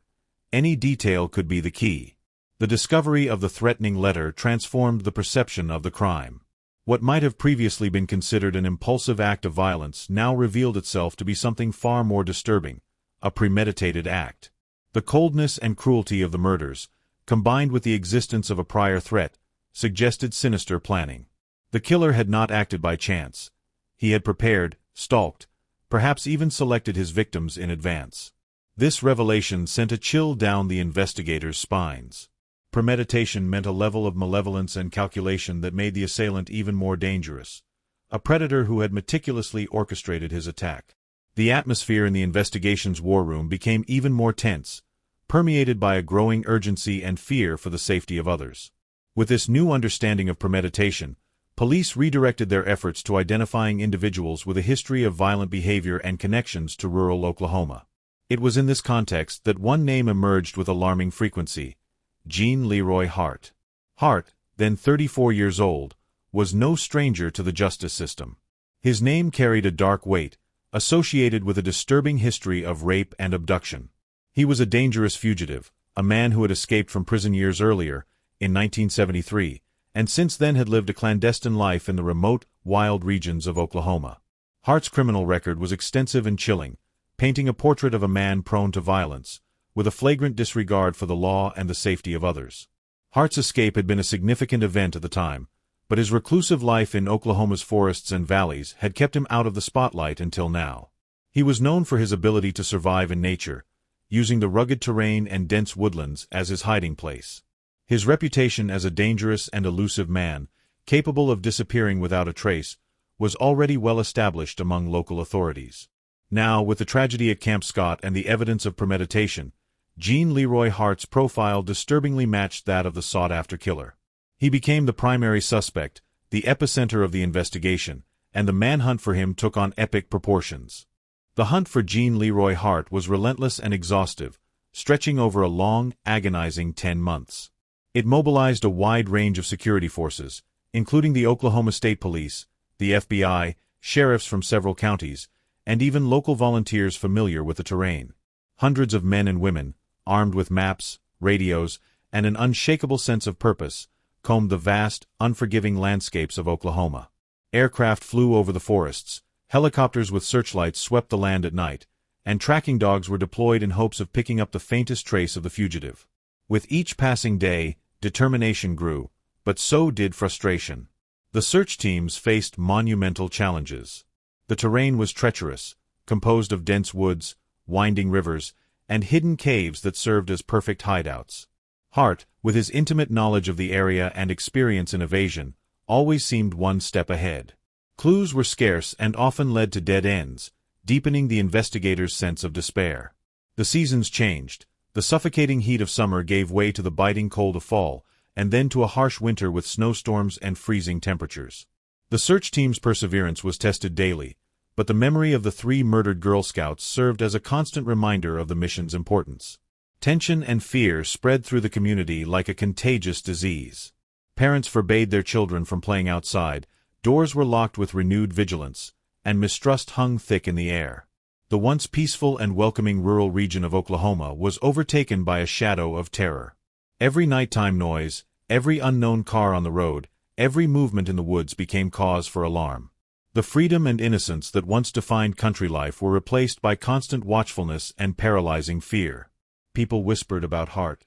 any detail could be the key. The discovery of the threatening letter transformed the perception of the crime. What might have previously been considered an impulsive act of violence now revealed itself to be something far more disturbing, a premeditated act. The coldness and cruelty of the murders, combined with the existence of a prior threat, suggested sinister planning. The killer had not acted by chance. He had prepared, stalked, perhaps even selected his victims in advance. This revelation sent a chill down the investigators' spines. Premeditation meant a level of malevolence and calculation that made the assailant even more dangerous, a predator who had meticulously orchestrated his attack. The atmosphere in the investigation's war room became even more tense, permeated by a growing urgency and fear for the safety of others. With this new understanding of premeditation, police redirected their efforts to identifying individuals with a history of violent behavior and connections to rural Oklahoma. It was in this context that one name emerged with alarming frequency: Gene Leroy Hart. Hart, then 34 years old, was no stranger to the justice system. His name carried a dark weight, associated with a disturbing history of rape and abduction. He was a dangerous fugitive, a man who had escaped from prison years earlier, in 1973, and since then had lived a clandestine life in the remote, wild regions of Oklahoma. Hart's criminal record was extensive and chilling, painting a portrait of a man prone to violence, with a flagrant disregard for the law and the safety of others. Hart's escape had been a significant event at the time, but his reclusive life in Oklahoma's forests and valleys had kept him out of the spotlight until now. He was known for his ability to survive in nature, using the rugged terrain and dense woodlands as his hiding place. His reputation as a dangerous and elusive man, capable of disappearing without a trace, was already well established among local authorities. Now, with the tragedy at Camp Scott and the evidence of premeditation, Gene Leroy Hart's profile disturbingly matched that of the sought-after killer. He became the primary suspect, the epicenter of the investigation, and the manhunt for him took on epic proportions. The hunt for Gene Leroy Hart was relentless and exhaustive, stretching over a long, agonizing 10 months. It mobilized a wide range of security forces, including the Oklahoma State Police, the FBI, sheriffs from several counties, and even local volunteers familiar with the terrain. Hundreds of men and women, armed with maps, radios, and an unshakable sense of purpose, combed the vast, unforgiving landscapes of Oklahoma. Aircraft flew over the forests, helicopters with searchlights swept the land at night, and tracking dogs were deployed in hopes of picking up the faintest trace of the fugitive. With each passing day, determination grew, but so did frustration. The search teams faced monumental challenges. The terrain was treacherous, composed of dense woods, winding rivers, and hidden caves that served as perfect hideouts. Hart, with his intimate knowledge of the area and experience in evasion, always seemed one step ahead. Clues were scarce and often led to dead ends, deepening the investigators' sense of despair. The seasons changed. The suffocating heat of summer gave way to the biting cold of fall, and then to a harsh winter with snowstorms and freezing temperatures. The search team's perseverance was tested daily, but the memory of the 3 murdered Girl Scouts served as a constant reminder of the mission's importance. Tension and fear spread through the community like a contagious disease. Parents forbade their children from playing outside, doors were locked with renewed vigilance, and mistrust hung thick in the air. The once peaceful and welcoming rural region of Oklahoma was overtaken by a shadow of terror. Every nighttime noise, every unknown car on the road, every movement in the woods became cause for alarm. The freedom and innocence that once defined country life were replaced by constant watchfulness and paralyzing fear. People whispered about Hart.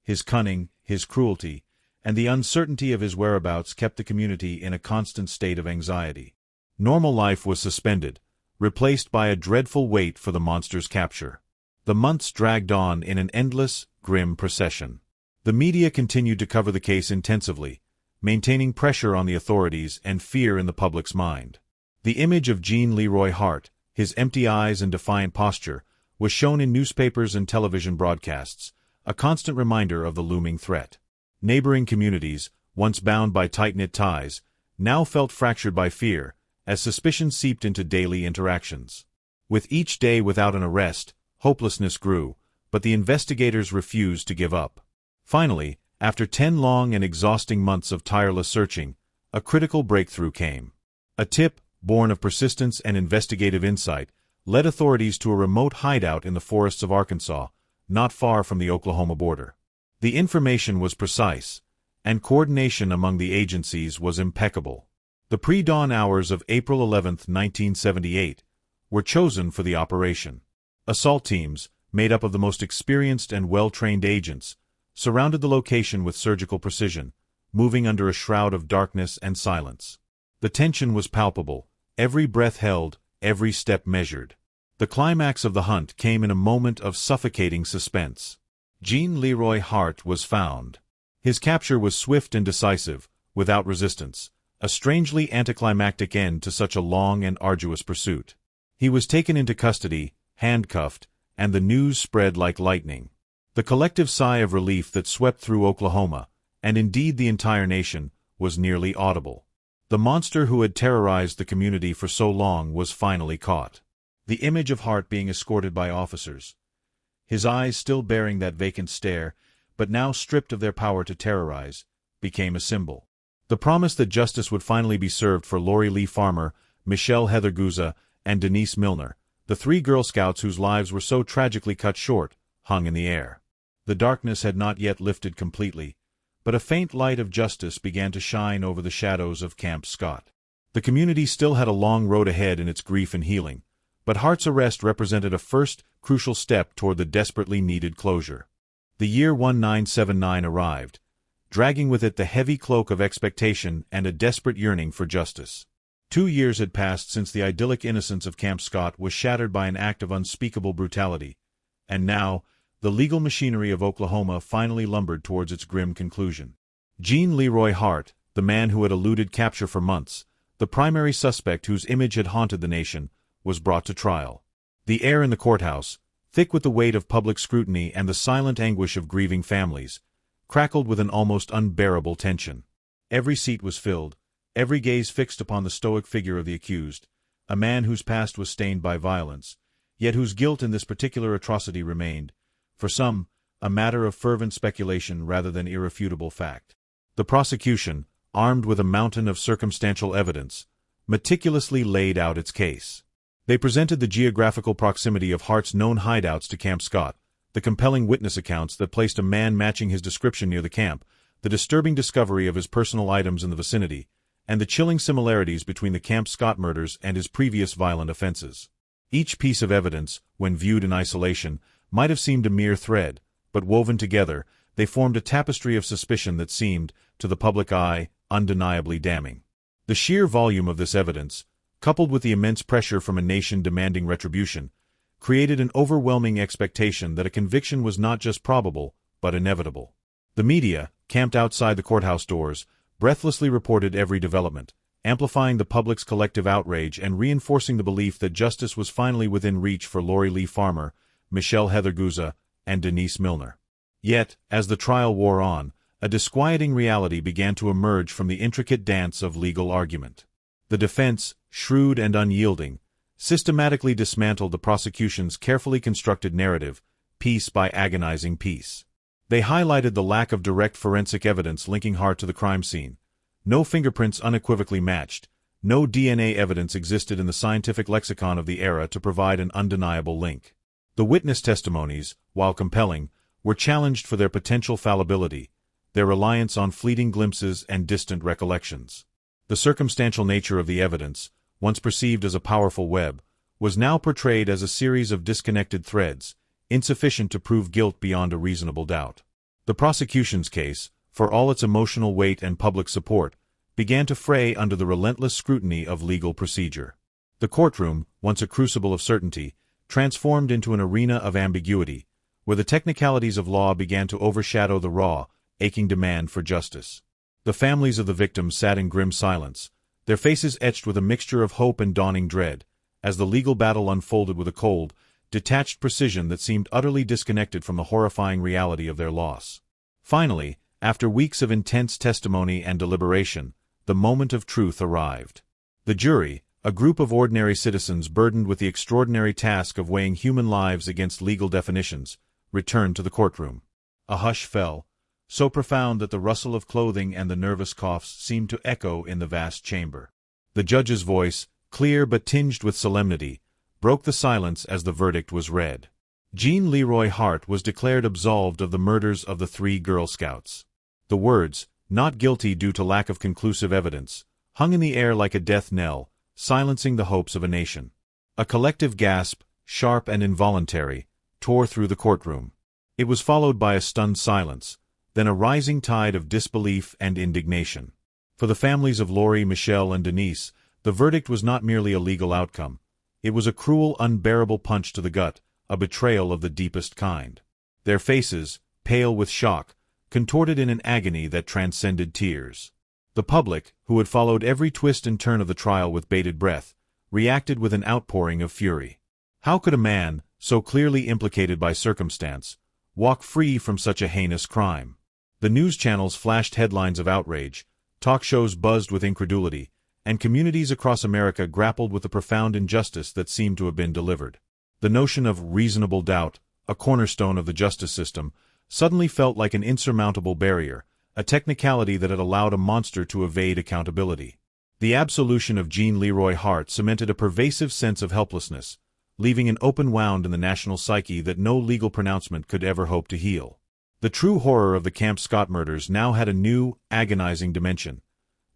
His cunning, his cruelty, and the uncertainty of his whereabouts kept the community in a constant state of anxiety. Normal life was suspended, replaced by a dreadful wait for the monster's capture. The months dragged on in an endless, grim procession. The media continued to cover the case intensively, maintaining pressure on the authorities and fear in the public's mind. The image of Jean Leroy Hart, his empty eyes and defiant posture, was shown in newspapers and television broadcasts, a constant reminder of the looming threat. Neighboring communities, once bound by tight-knit ties, now felt fractured by fear, as suspicion seeped into daily interactions. With each day without an arrest, hopelessness grew, but the investigators refused to give up. Finally, after 10 long and exhausting months of tireless searching, a critical breakthrough came. A tip, born of persistence and investigative insight, led authorities to a remote hideout in the forests of Arkansas, not far from the Oklahoma border. The information was precise, and coordination among the agencies was impeccable. The pre-dawn hours of April 11, 1978, were chosen for the operation. Assault teams, made up of the most experienced and well-trained agents, surrounded the location with surgical precision, moving under a shroud of darkness and silence. The tension was palpable, every breath held, every step measured. The climax of the hunt came in a moment of suffocating suspense. Jean Leroy Hart was found. His capture was swift and decisive, without resistance, a strangely anticlimactic end to such a long and arduous pursuit. He was taken into custody, handcuffed, and the news spread like lightning. The collective sigh of relief that swept through Oklahoma, and indeed the entire nation, was nearly audible. The monster who had terrorized the community for so long was finally caught. The image of Hart being escorted by officers, his eyes still bearing that vacant stare, but now stripped of their power to terrorize, became a symbol. The promise that justice would finally be served for Lori Lee Farmer, Michelle Heather Guza, and Denise Milner, the 3 Girl Scouts whose lives were so tragically cut short, hung in the air. The darkness had not yet lifted completely, but a faint light of justice began to shine over the shadows of Camp Scott. The community still had a long road ahead in its grief and healing, but Hart's arrest represented a first, crucial step toward the desperately needed closure. The year 1979 arrived, dragging with it the heavy cloak of expectation and a desperate yearning for justice. 2 years had passed since the idyllic innocence of Camp Scott was shattered by an act of unspeakable brutality, and now, the legal machinery of Oklahoma finally lumbered towards its grim conclusion. Jean Leroy Hart, the man who had eluded capture for months, the primary suspect whose image had haunted the nation, was brought to trial. The air in the courthouse, thick with the weight of public scrutiny and the silent anguish of grieving families, crackled with an almost unbearable tension. Every seat was filled, every gaze fixed upon the stoic figure of the accused, a man whose past was stained by violence, yet whose guilt in this particular atrocity remained, for some, a matter of fervent speculation rather than irrefutable fact. The prosecution, armed with a mountain of circumstantial evidence, meticulously laid out its case. They presented the geographical proximity of Hart's known hideouts to Camp Scott, the compelling witness accounts that placed a man matching his description near the camp, the disturbing discovery of his personal items in the vicinity, and the chilling similarities between the Camp Scott murders and his previous violent offenses. Each piece of evidence, when viewed in isolation, might have seemed a mere thread, but woven together, they formed a tapestry of suspicion that seemed, to the public eye, undeniably damning. The sheer volume of this evidence, coupled with the immense pressure from a nation demanding retribution, created an overwhelming expectation that a conviction was not just probable, but inevitable. The media, camped outside the courthouse doors, breathlessly reported every development, amplifying the public's collective outrage and reinforcing the belief that justice was finally within reach for Lori Lee Farmer, Michelle Heather Guza, and Denise Milner. Yet, as the trial wore on, a disquieting reality began to emerge from the intricate dance of legal argument. The defense, shrewd and unyielding, systematically dismantled the prosecution's carefully constructed narrative, piece by agonizing piece. They highlighted the lack of direct forensic evidence linking Hart to the crime scene. No fingerprints unequivocally matched, no DNA evidence existed in the scientific lexicon of the era to provide an undeniable link. The witness testimonies, while compelling, were challenged for their potential fallibility, their reliance on fleeting glimpses and distant recollections. The circumstantial nature of the evidence, once perceived as a powerful web, was now portrayed as a series of disconnected threads, insufficient to prove guilt beyond a reasonable doubt. The prosecution's case, for all its emotional weight and public support, began to fray under the relentless scrutiny of legal procedure. The courtroom, once a crucible of certainty, transformed into an arena of ambiguity, where the technicalities of law began to overshadow the raw, aching demand for justice. The families of the victims sat in grim silence, their faces etched with a mixture of hope and dawning dread, as the legal battle unfolded with a cold, detached precision that seemed utterly disconnected from the horrifying reality of their loss. Finally, after weeks of intense testimony and deliberation, the moment of truth arrived. The jury, a group of ordinary citizens burdened with the extraordinary task of weighing human lives against legal definitions, returned to the courtroom. A hush fell, so profound that the rustle of clothing and the nervous coughs seemed to echo in the vast chamber. The judge's voice, clear but tinged with solemnity, broke the silence as the verdict was read. Jean Leroy Hart was declared absolved of the murders of the 3 Girl Scouts. The words, "not guilty due to lack of conclusive evidence," hung in the air like a death knell, silencing the hopes of a nation. A collective gasp, sharp and involuntary, tore through the courtroom. It was followed by a stunned silence, then a rising tide of disbelief and indignation. For the families of Lori, Michelle, and Denise, the verdict was not merely a legal outcome. It was a cruel, unbearable punch to the gut, a betrayal of the deepest kind. Their faces, pale with shock, contorted in an agony that transcended tears. The public, who had followed every twist and turn of the trial with bated breath, reacted with an outpouring of fury. How could a man, so clearly implicated by circumstance, walk free from such a heinous crime? The news channels flashed headlines of outrage, talk shows buzzed with incredulity, and communities across America grappled with the profound injustice that seemed to have been delivered. The notion of reasonable doubt, a cornerstone of the justice system, suddenly felt like an insurmountable barrier, a technicality that had allowed a monster to evade accountability. The absolution of Jean Leroy Hart cemented a pervasive sense of helplessness, leaving an open wound in the national psyche that no legal pronouncement could ever hope to heal. The true horror of the Camp Scott murders now had a new, agonizing dimension: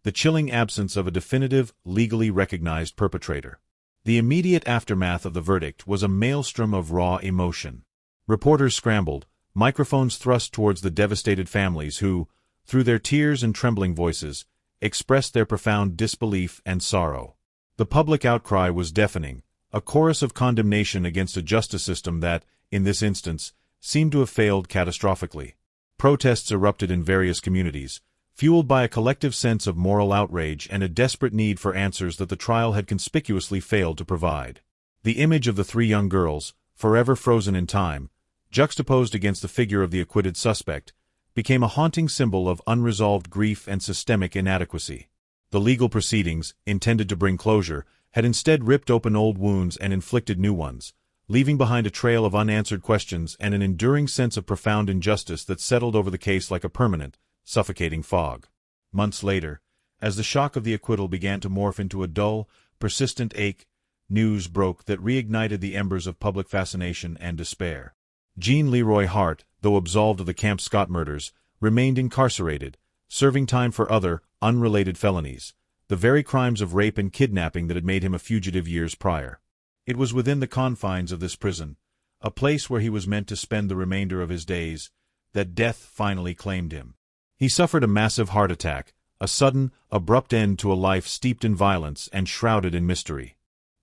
the chilling absence of a definitive, legally recognized perpetrator. The immediate aftermath of the verdict was a maelstrom of raw emotion. Reporters scrambled, microphones thrust towards the devastated families who, through their tears and trembling voices, expressed their profound disbelief and sorrow. The public outcry was deafening, a chorus of condemnation against a justice system that, in this instance, seemed to have failed catastrophically. Protests erupted in various communities, fueled by a collective sense of moral outrage and a desperate need for answers that the trial had conspicuously failed to provide. The image of the 3 young girls, forever frozen in time, juxtaposed against the figure of the acquitted suspect, became a haunting symbol of unresolved grief and systemic inadequacy. The legal proceedings, intended to bring closure, had instead ripped open old wounds and inflicted new ones, leaving behind a trail of unanswered questions and an enduring sense of profound injustice that settled over the case like a permanent, suffocating fog. Months later, as the shock of the acquittal began to morph into a dull, persistent ache, news broke that reignited the embers of public fascination and despair. Jean Leroy Hart, though absolved of the Camp Scott murders, remained incarcerated, serving time for other, unrelated felonies, the very crimes of rape and kidnapping that had made him a fugitive years prior. It was within the confines of this prison, a place where he was meant to spend the remainder of his days, that death finally claimed him. He suffered a massive heart attack, a sudden, abrupt end to a life steeped in violence and shrouded in mystery.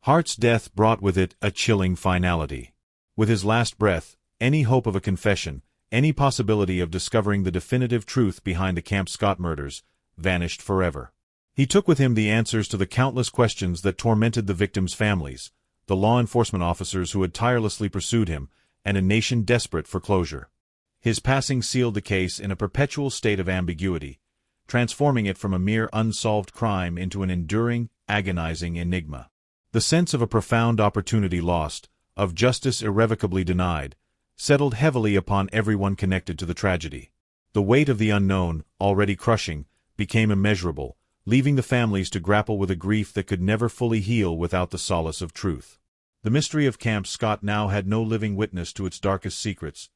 Hart's death brought with it a chilling finality. With his last breath, any hope of a confession, any possibility of discovering the definitive truth behind the Camp Scott murders, vanished forever. He took with him the answers to the countless questions that tormented the victims' families, the law enforcement officers who had tirelessly pursued him, and a nation desperate for closure. His passing sealed the case in a perpetual state of ambiguity, transforming it from a mere unsolved crime into an enduring, agonizing enigma. The sense of a profound opportunity lost, of justice irrevocably denied, settled heavily upon everyone connected to the tragedy. The weight of the unknown, already crushing, became immeasurable, leaving the families to grapple with a grief that could never fully heal without the solace of truth. The mystery of Camp Scott now had no living witness to its darkest secrets,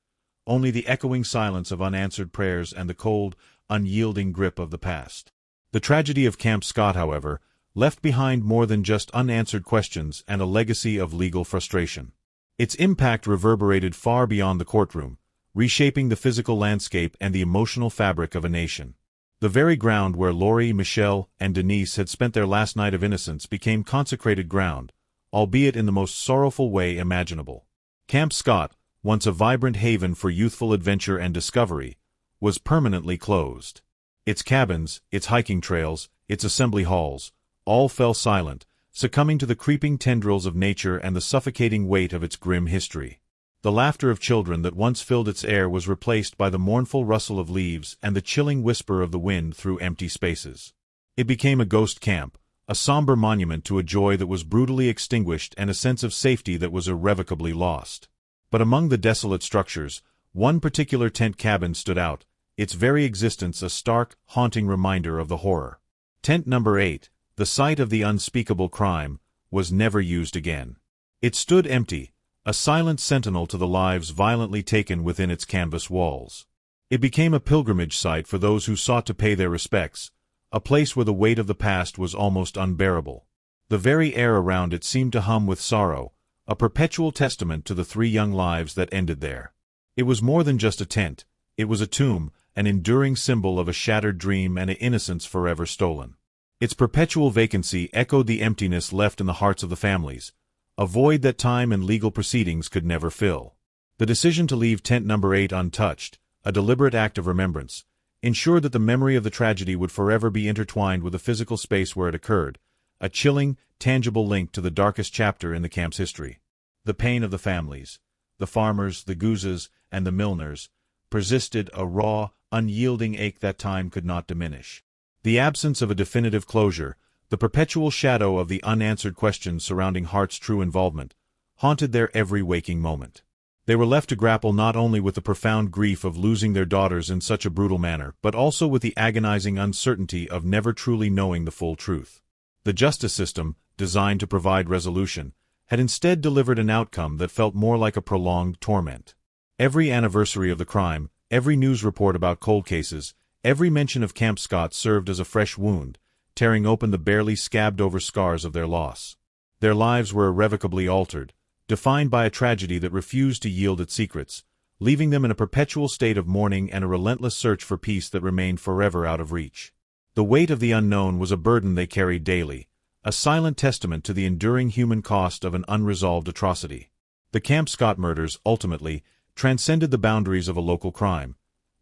only the echoing silence of unanswered prayers and the cold, unyielding grip of the past. The tragedy of Camp Scott, however, left behind more than just unanswered questions and a legacy of legal frustration. Its impact reverberated far beyond the courtroom, reshaping the physical landscape and the emotional fabric of a nation. The very ground where Laurie, Michelle, and Denise had spent their last night of innocence became consecrated ground, albeit in the most sorrowful way imaginable. Camp Scott, once a vibrant haven for youthful adventure and discovery, was permanently closed. Its cabins, its hiking trails, its assembly halls, all fell silent, succumbing to the creeping tendrils of nature and the suffocating weight of its grim history. The laughter of children that once filled its air was replaced by the mournful rustle of leaves and the chilling whisper of the wind through empty spaces. It became a ghost camp, a somber monument to a joy that was brutally extinguished and a sense of safety that was irrevocably lost. But among the desolate structures, one particular tent cabin stood out, its very existence a stark, haunting reminder of the horror. Tent number 8, the site of the unspeakable crime, was never used again. It stood empty, a silent sentinel to the lives violently taken within its canvas walls. It became a pilgrimage site for those who sought to pay their respects, a place where the weight of the past was almost unbearable. The very air around it seemed to hum with sorrow, a perpetual testament to the 3 young lives that ended there. It was more than just a tent, it was a tomb, an enduring symbol of a shattered dream and an innocence forever stolen. Its perpetual vacancy echoed the emptiness left in the hearts of the families, a void that time and legal proceedings could never fill. The decision to leave tent number 8 untouched, a deliberate act of remembrance, ensured that the memory of the tragedy would forever be intertwined with the physical space where it occurred, a chilling, tangible link to the darkest chapter in the camp's history. The pain of the families, the farmers, the Goozes, and the Milners, persisted, a raw, unyielding ache that time could not diminish. The absence of a definitive closure, the perpetual shadow of the unanswered questions surrounding Hart's true involvement, haunted their every waking moment. They were left to grapple not only with the profound grief of losing their daughters in such a brutal manner, but also with the agonizing uncertainty of never truly knowing the full truth. The justice system, designed to provide resolution, had instead delivered an outcome that felt more like a prolonged torment. Every anniversary of the crime, every news report about cold cases, every mention of Camp Scott served as a fresh wound, tearing open the barely scabbed-over scars of their loss. Their lives were irrevocably altered, defined by a tragedy that refused to yield its secrets, leaving them in a perpetual state of mourning and a relentless search for peace that remained forever out of reach. The weight of the unknown was a burden they carried daily, a silent testament to the enduring human cost of an unresolved atrocity. The Camp Scott murders, ultimately, transcended the boundaries of a local crime.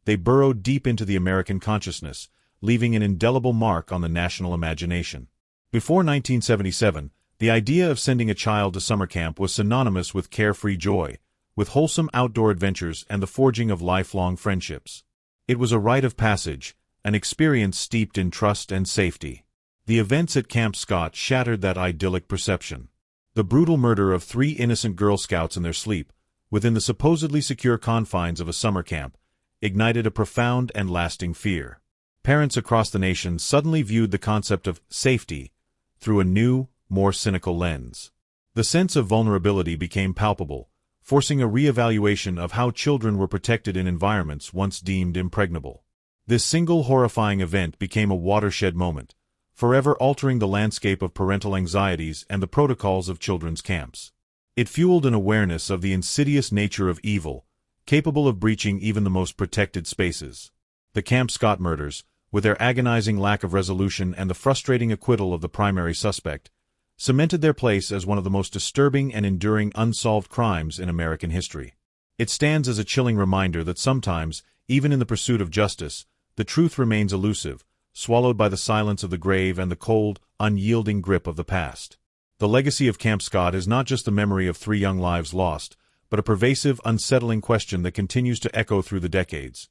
They burrowed deep into the American consciousness, leaving an indelible mark on the national imagination. Before 1977, the idea of sending a child to summer camp was synonymous with carefree joy, with wholesome outdoor adventures and the forging of lifelong friendships. It was a rite of passage, an experience steeped in trust and safety. The events at Camp Scott shattered that idyllic perception. The brutal murder of 3 innocent Girl Scouts in their sleep, within the supposedly secure confines of a summer camp, ignited a profound and lasting fear. Parents across the nation suddenly viewed the concept of safety through a new, more cynical lens. The sense of vulnerability became palpable, forcing a re-evaluation of how children were protected in environments once deemed impregnable. This single horrifying event became a watershed moment, forever altering the landscape of parental anxieties and the protocols of children's camps. It fueled an awareness of the insidious nature of evil, capable of breaching even the most protected spaces. The Camp Scott murders, with their agonizing lack of resolution and the frustrating acquittal of the primary suspect, cemented their place as one of the most disturbing and enduring unsolved crimes in American history. It stands as a chilling reminder that sometimes, even in the pursuit of justice, the truth remains elusive, swallowed by the silence of the grave and the cold, unyielding grip of the past. The legacy of Camp Scott is not just the memory of 3 young lives lost, but a pervasive, unsettling question that continues to echo through the decades.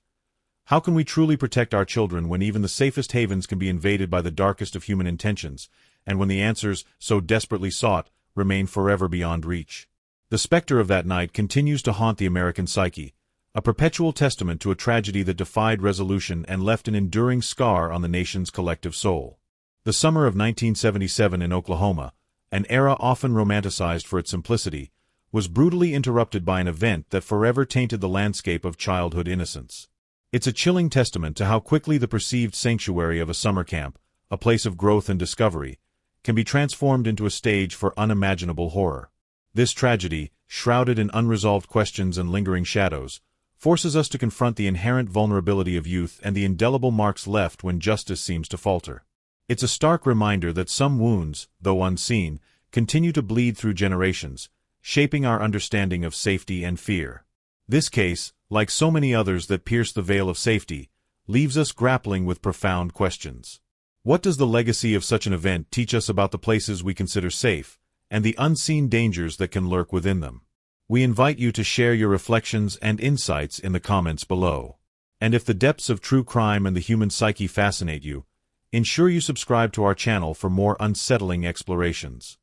How can we truly protect our children when even the safest havens can be invaded by the darkest of human intentions, and when the answers, so desperately sought, remain forever beyond reach? The specter of that night continues to haunt the American psyche, a perpetual testament to a tragedy that defied resolution and left an enduring scar on the nation's collective soul. The summer of 1977 in Oklahoma, an era often romanticized for its simplicity, was brutally interrupted by an event that forever tainted the landscape of childhood innocence. It's a chilling testament to how quickly the perceived sanctuary of a summer camp, a place of growth and discovery, can be transformed into a stage for unimaginable horror. This tragedy, shrouded in unresolved questions and lingering shadows, forces us to confront the inherent vulnerability of youth and the indelible marks left when justice seems to falter. It's a stark reminder that some wounds, though unseen, continue to bleed through generations, shaping our understanding of safety and fear. This case, like so many others that pierce the veil of safety, leaves us grappling with profound questions. What does the legacy of such an event teach us about the places we consider safe, and the unseen dangers that can lurk within them? We invite you to share your reflections and insights in the comments below. And if the depths of true crime and the human psyche fascinate you, ensure you subscribe to our channel for more unsettling explorations.